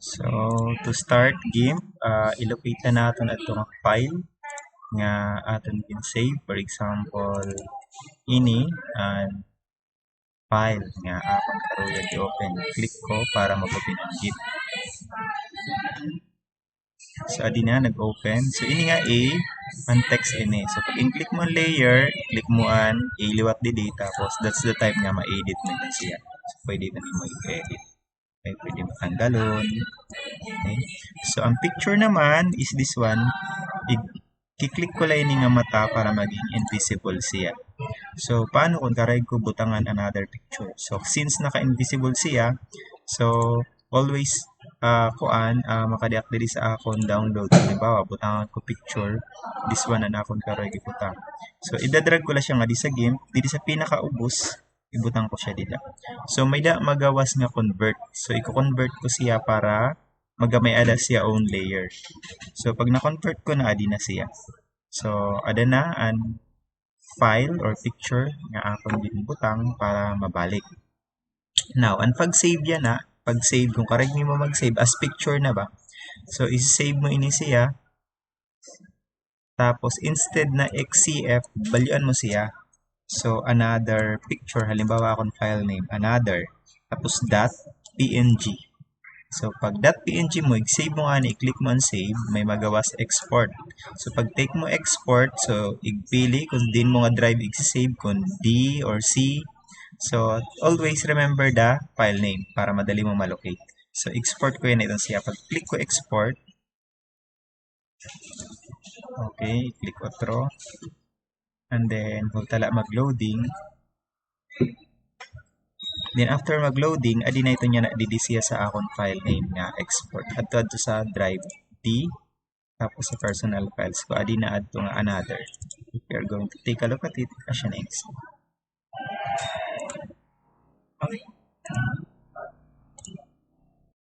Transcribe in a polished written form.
So, to start game, ilocate na natin itong file nga aton save. For example, ini and file nga akong karuya i-open. Click ko para mag-open ang git. So, adi na, nag-open. So, ini nga A, ang text ini. So, pag in-click mo layer, click mo an A liwat di data. Tapos, that's the type nga ma-edit mo na siya. So, pwede na mo i-edit. Okay, pwede matanggalon. Okay. So, ang picture naman is this one. I-click ko lang nga mata para maging invisible siya. So, paano kung karay ko butangan another picture? So, since naka-invisible siya, so, always, makadiak diri sa akong download. Halimbawa, butangan ko picture. This one na akong karay ibutang. So, idadrag ko lang siya nga di sa game. Dito sa pinakaubos, ibutang ko siya dito. So, may da magawas nga convert. So, i-convert ko siya para magamay ada siya own layer. So, pag na-convert ko na, adi na siya. So, ada na ang file or picture nga akong ginbutang para mabalik. Now, ang pag-save yan na, pag-save, kung correct mo mag-save as picture na ba? So, isi-save mo ini siya. Tapos, instead na XCF, balyuan mo siya. So, another picture, halimbawa akong file name, another. Tapos, .png. So, pag .png mo, i-save mo nga i-click mo ang save, may magawas export. So, pag take mo export, so, i-pili kung din mo nga drive i-save kung D or C. So, always remember the file name para madali mo malocate. So, export ko yan itong siya. Pag click ko export, okay, click ko through. And then, kung tala mag-loading, then after mag-loading, adi na ito niya na didisiya sa akong file name nga export. Adto sa drive D, tapos sa personal files ko, adi na add to nga another. If you're going to take a look at it, asya next.